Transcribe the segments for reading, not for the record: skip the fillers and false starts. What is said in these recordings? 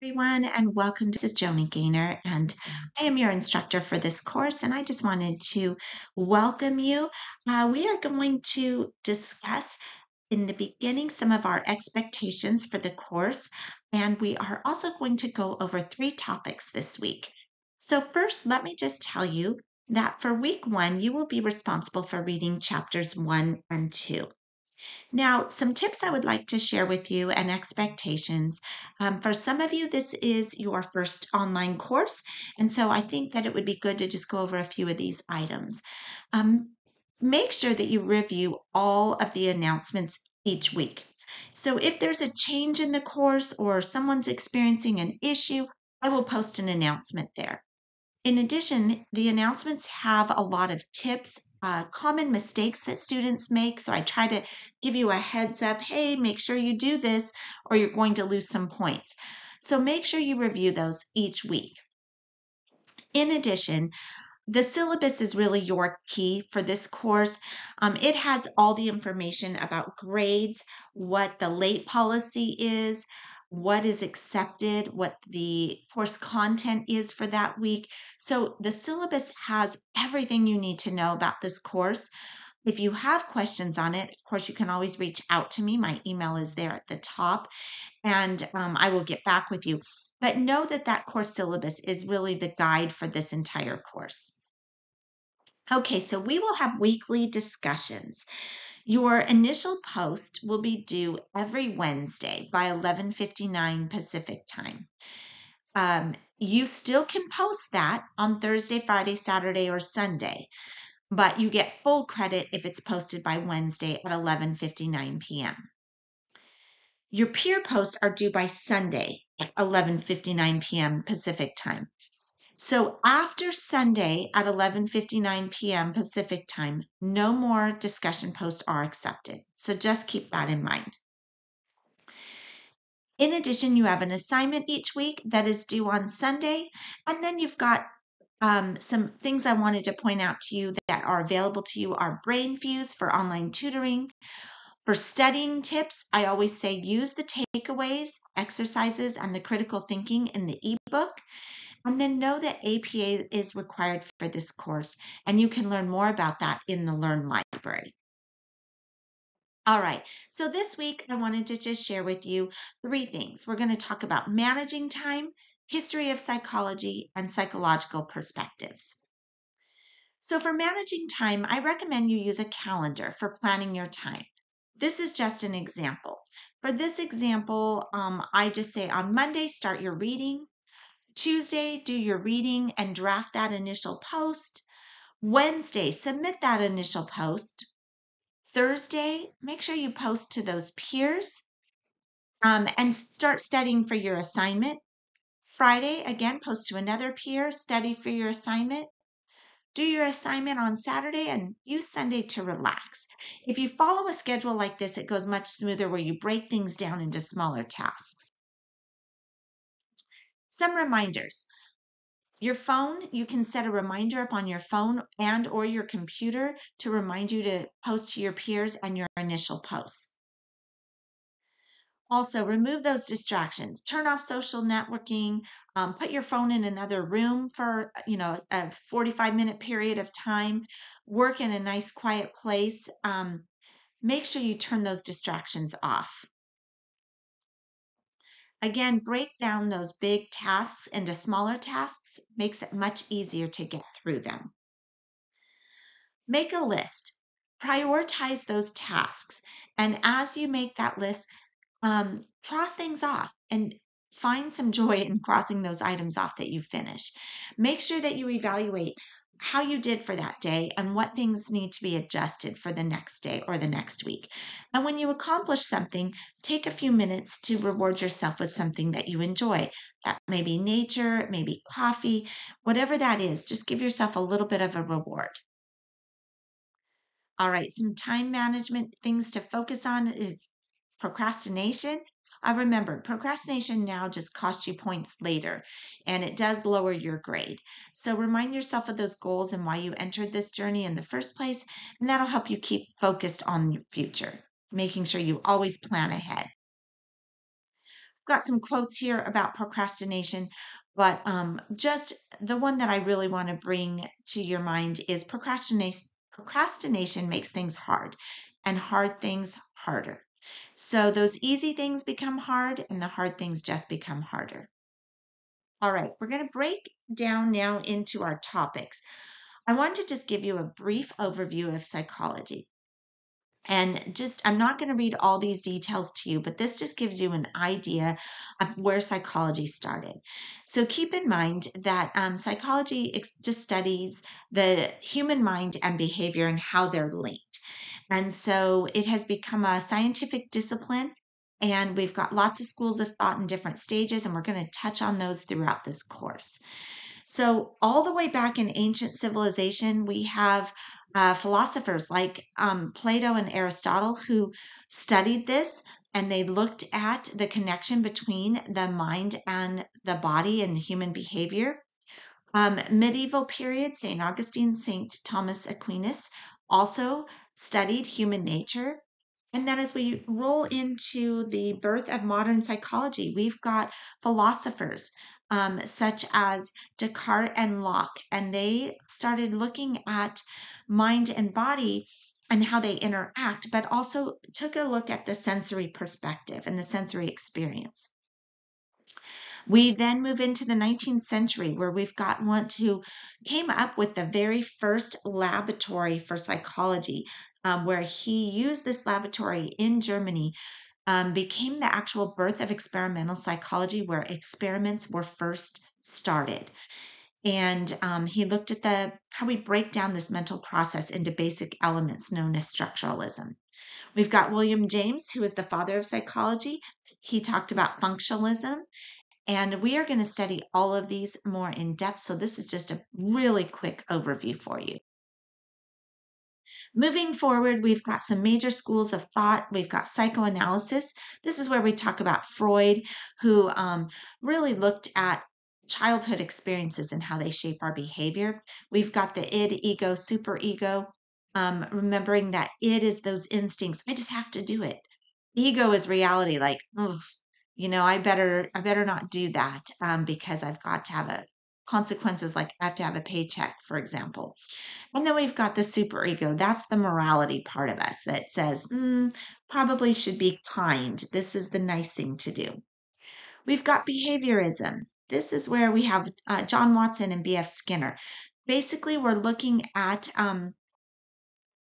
Everyone, and welcome. This is Joni Gaynor, and I am your instructor for this course. And I just wanted to welcome you. We are going to discuss in the beginning some of our expectations for the course, and we are also going to go over 3 topics this week. So, first, let me just tell you that for week 1, you will be responsible for reading chapters 1 and 2. Now, some tips I would like to share with you and expectations. For some of you, this is your first online course, and so I think that it would be good to just go over a few of these items. Make sure that you review all of the announcements each week. So if there's a change in the course or someone's experiencing an issue, I will post an announcement there. In addition, the announcements have a lot of tips, common mistakes that students make. So I try to give you a heads up, hey, make sure you do this or you're going to lose some points. So make sure you review those each week. In addition, the syllabus is really your key for this course. It has all the information about grades, what the late policy is, what is accepted, what the course content is for that week. So the syllabus has everything you need to know about this course. If you have questions on it, of course, you can always reach out to me. My email is there at the top, and I will get back with you. But know that that course syllabus is really the guide for this entire course. Okay, so we will have weekly discussions. Your initial post will be due every Wednesday by 11:59 Pacific time. You still can post that on Thursday, Friday, Saturday, or Sunday, but you get full credit if it's posted by Wednesday at 11:59 p.m. Your peer posts are due by Sunday at 11:59 p.m. Pacific time. So after Sunday at 11:59 p.m. Pacific time, no more discussion posts are accepted. So just keep that in mind. In addition, you have an assignment each week that is due on Sunday, and then you've got some things I wanted to point out to you that are available to you are Brain Fuse for online tutoring. For studying tips, I always say use the takeaways, exercises, and the critical thinking in the ebook. And then know that APA is required for this course, and you can learn more about that in the Learn Library. All right, so this week I wanted to just share with you 3 things. We're going to talk about managing time, history of psychology, and psychological perspectives. So for managing time, I recommend you use a calendar for planning your time. This is just an example. For this example, I just say on Monday, start your reading. Tuesday, do your reading and draft that initial post. Wednesday, submit that initial post. Thursday, make sure you post to those peers and start studying for your assignment. Friday, again, post to another peer, study for your assignment. Do your assignment on Saturday and use Sunday to relax. If you follow a schedule like this, it goes much smoother where you break things down into smaller tasks. Some reminders. Your phone, you can set a reminder up on your phone and or your computer to remind you to post to your peers and your initial posts. Also, remove those distractions. Turn off social networking. Put your phone in another room for a 45-minute period of time. Work in a nice quiet place. Make sure you turn those distractions off. Again, break down those big tasks into smaller tasks. Makes it much easier to get through them. Make a list. Prioritize those tasks. And as you make that list, cross things off and find some joy in crossing those items off that you finished. Make sure that you evaluate how you did for that day and what things need to be adjusted for the next day or the next week. And when you accomplish something, take a few minutes to reward yourself with something that you enjoy. That may be nature, it may be coffee, whatever that is, just give yourself a little bit of a reward. All right, some time management things to focus on is procrastination. Remember, procrastination now just costs you points later, and it does lower your grade. So remind yourself of those goals and why you entered this journey in the first place, and that'll help you keep focused on your future, making sure you always plan ahead. got some quotes here about procrastination, but just the one that I really want to bring to your mind is procrastination makes things hard and hard things harder. So those easy things become hard and the hard things just become harder. All right, we're going to break down now into our topics. I want to just give you a brief overview of psychology. And just, I'm not going to read all these details to you, but this just gives you an idea of where psychology started. So keep in mind that psychology just studies the human mind and behavior and how they're linked. And so it has become a scientific discipline, and we've got lots of schools of thought in different stages, and we're going to touch on those throughout this course. So, all the way back in ancient civilization, we have philosophers like Plato and Aristotle who studied this, and they looked at the connection between the mind and the body and human behavior. Medieval period, St. Augustine, St. Thomas Aquinas also studied human nature. And then as we roll into the birth of modern psychology, we've got philosophers such as Descartes and Locke, and they started looking at mind and body and how they interact, but also took a look at the sensory perspective and the sensory experience. We then move into the 19th century, where we've got one who came up with the very first laboratory for psychology, where he used this laboratory in Germany, became the actual birth of experimental psychology, where experiments were first started. And he looked at how we break down this mental process into basic elements known as structuralism. We've got William James, who is the father of psychology. He talked about functionalism. And we are going to study all of these more in depth. So this is just a really quick overview for you. Moving forward, we've got some major schools of thought. We've got psychoanalysis. This is where we talk about Freud, who really looked at childhood experiences and how they shape our behavior. We've got the id, ego, superego, remembering that id is those instincts. I just have to do it. Ego is reality, like, I better not do that because I've got to have consequences, like I have to have a paycheck, for example. And then we've got the superego. That's the morality part of us that says, probably should be kind. This is the nice thing to do. We've got behaviorism. This is where we have John Watson and B.F. Skinner. Basically, we're looking at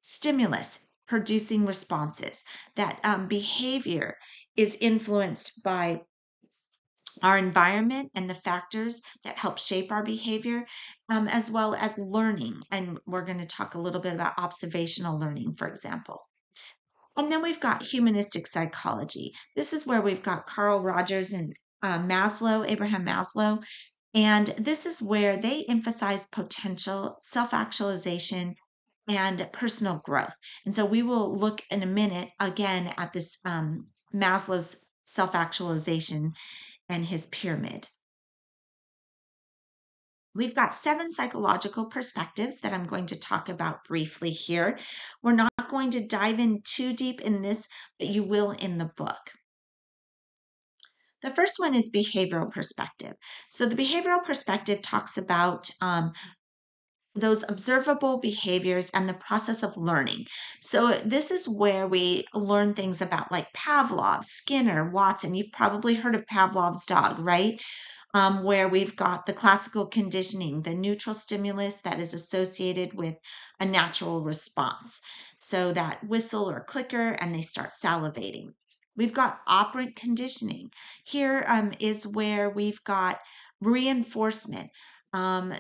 stimulus producing responses, that behavior is influenced by our environment and the factors that help shape our behavior, as well as learning. And we're going to talk a little bit about observational learning, for example. And then we've got humanistic psychology. This is where we've got Carl Rogers and Abraham Maslow. And this is where they emphasize potential, self-actualization, and personal growth. And so we will look in a minute again at this Maslow's self-actualization and his pyramid. We've got 7 psychological perspectives that I'm going to talk about briefly here. We're not going to dive in too deep in this, but you will in the book. The first one is behavioral perspective. So the behavioral perspective talks about those observable behaviors and the process of learning. So this is where we learn things about like Pavlov, Skinner, Watson. You've probably heard of Pavlov's dog, right? Where we've got the classical conditioning, the neutral stimulus that is associated with a natural response. So that whistle or clicker, and they start salivating. We've got operant conditioning. Here is where we've got reinforcement.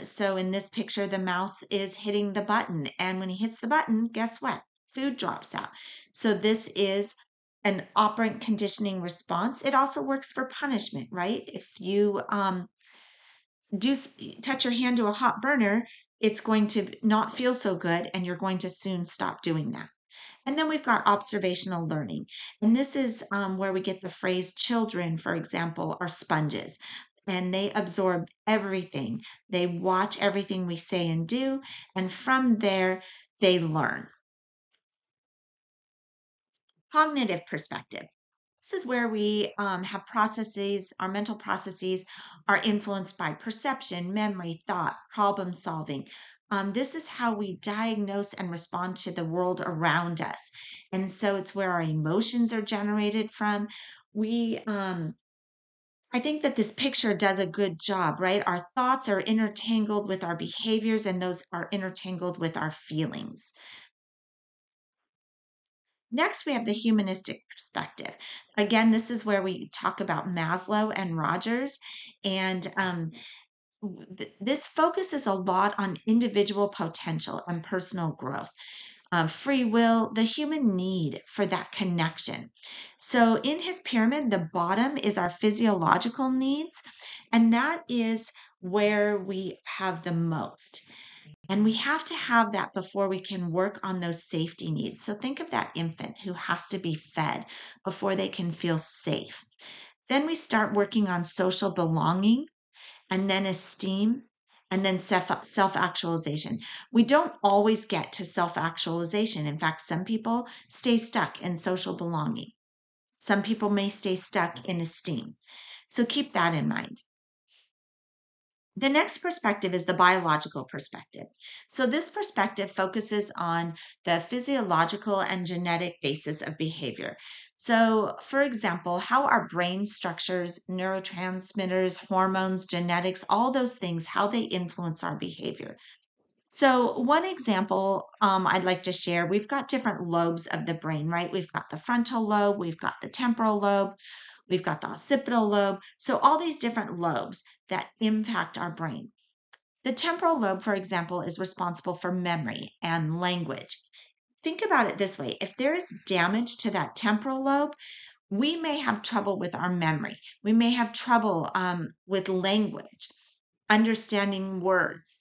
So in this picture, the mouse is hitting the button, and when he hits the button, guess what? Food drops out. So this is an operant conditioning response. It also works for punishment, right? If you touch your hand to a hot burner, it's going to not feel so good, and you're going to soon stop doing that. And then we've got observational learning. And this is where we get the phrase children, for example, are sponges. And they absorb everything. They watch everything we say and do. And from there, they learn. Cognitive perspective. is where we have processes, our mental processes are influenced by perception, memory, thought, problem solving. This is how we diagnose and respond to the world around us. And so it's where our emotions are generated from. I think that this picture does a good job, right? Our thoughts are intertangled with our behaviors, and those are intertangled with our feelings. Next, we have the humanistic perspective. Again, this is where we talk about Maslow and Rogers, and this focuses a lot on individual potential and personal growth. Free will, the human need for that connection. So in his pyramid, the bottom is our physiological needs, and that is where we have the most. And we have to have that before we can work on those safety needs. So think of that infant who has to be fed before they can feel safe. Then we start working on social belonging, and then esteem, and then self-actualization. We don't always get to self-actualization. In fact, some people stay stuck in social belonging. Some people may stay stuck in esteem. So keep that in mind. The next perspective is the biological perspective. So this perspective focuses on the physiological and genetic basis of behavior. So for example, how our brain structures, neurotransmitters, hormones, genetics, all those things, how they influence our behavior. So one example I'd like to share, we've got different lobes of the brain, right? We've got the frontal lobe, we've got the temporal lobe, we've got the occipital lobe. So all these different lobes that impact our brain. The temporal lobe, for example, is responsible for memory and language. Think about it this way. If there is damage to that temporal lobe, we may have trouble with our memory. We may have trouble with language, understanding words.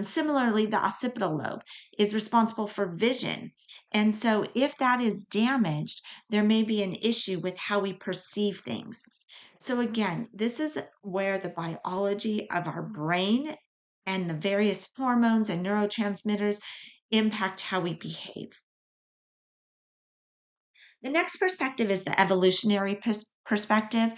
Similarly, the occipital lobe is responsible for vision. And so if that is damaged, there may be an issue with how we perceive things. So again, this is where the biology of our brain and the various hormones and neurotransmitters impact how we behave. The next perspective is the evolutionary perspective.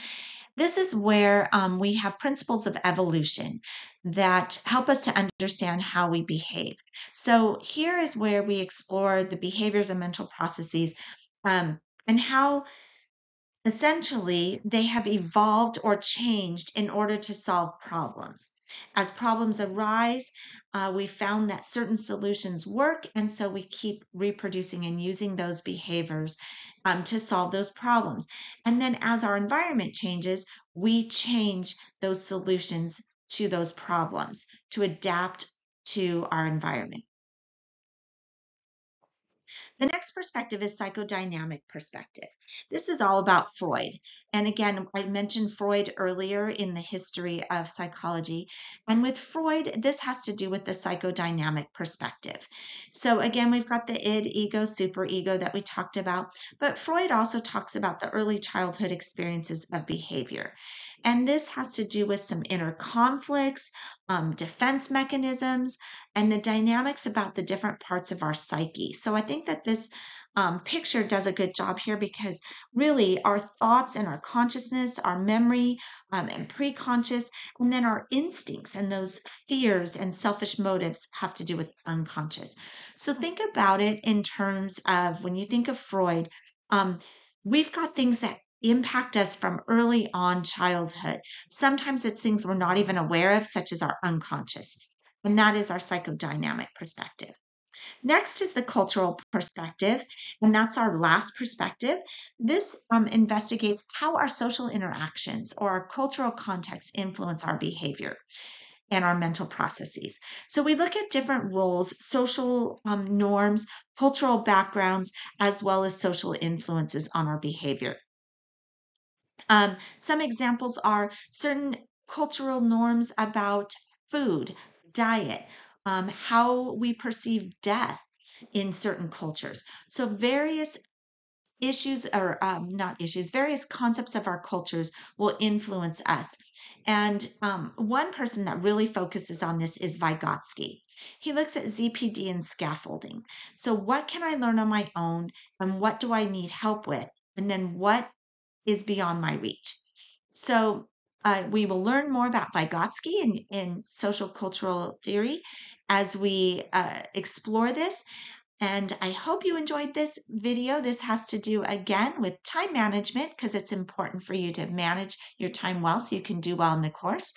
This is where we have principles of evolution that help us to understand how we behave. So here is where we explore the behaviors and mental processes and how essentially they have evolved or changed in order to solve problems. As problems arise, we found that certain solutions work, and so we keep reproducing and using those behaviors to solve those problems. And then as our environment changes, we change those solutions to those problems to adapt to our environment. The next perspective is psychodynamic perspective. This is all about Freud. And again, I mentioned Freud earlier in the history of psychology. And with Freud, this has to do with the psychodynamic perspective. So again, we've got the id, ego, superego that we talked about. But Freud also talks about the early childhood experiences of behavior. And this has to do with some inner conflicts, defense mechanisms, and the dynamics about the different parts of our psyche. So I think that this picture does a good job here because really our thoughts and our consciousness, our memory and preconscious, and then our instincts and those fears and selfish motives have to do with unconscious. So think about it in terms of when you think of Freud, we've got things that impact us from early on childhood. Sometimes it's things we're not even aware of, such as our unconscious. And that is our psychodynamic perspective. Next is the cultural perspective, and that's our last perspective. This investigates how our social interactions or our cultural context influence our behavior and our mental processes. So we look at different roles, social norms, cultural backgrounds, as well as social influences on our behavior. Some examples are certain cultural norms about food, diet, how we perceive death in certain cultures. So various issues or not issues, various concepts of our cultures will influence us. And one person that really focuses on this is Vygotsky. He looks at ZPD and scaffolding. So what can I learn on my own and what do I need help with? And then what is beyond my reach. So we will learn more about Vygotsky in social cultural theory as we explore this. And I hope you enjoyed this video. This has to do again with time management because it's important for you to manage your time well so you can do well in the course.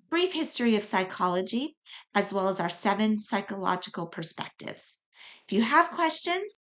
Brief history of psychology, as well as our 7 psychological perspectives. If you have questions,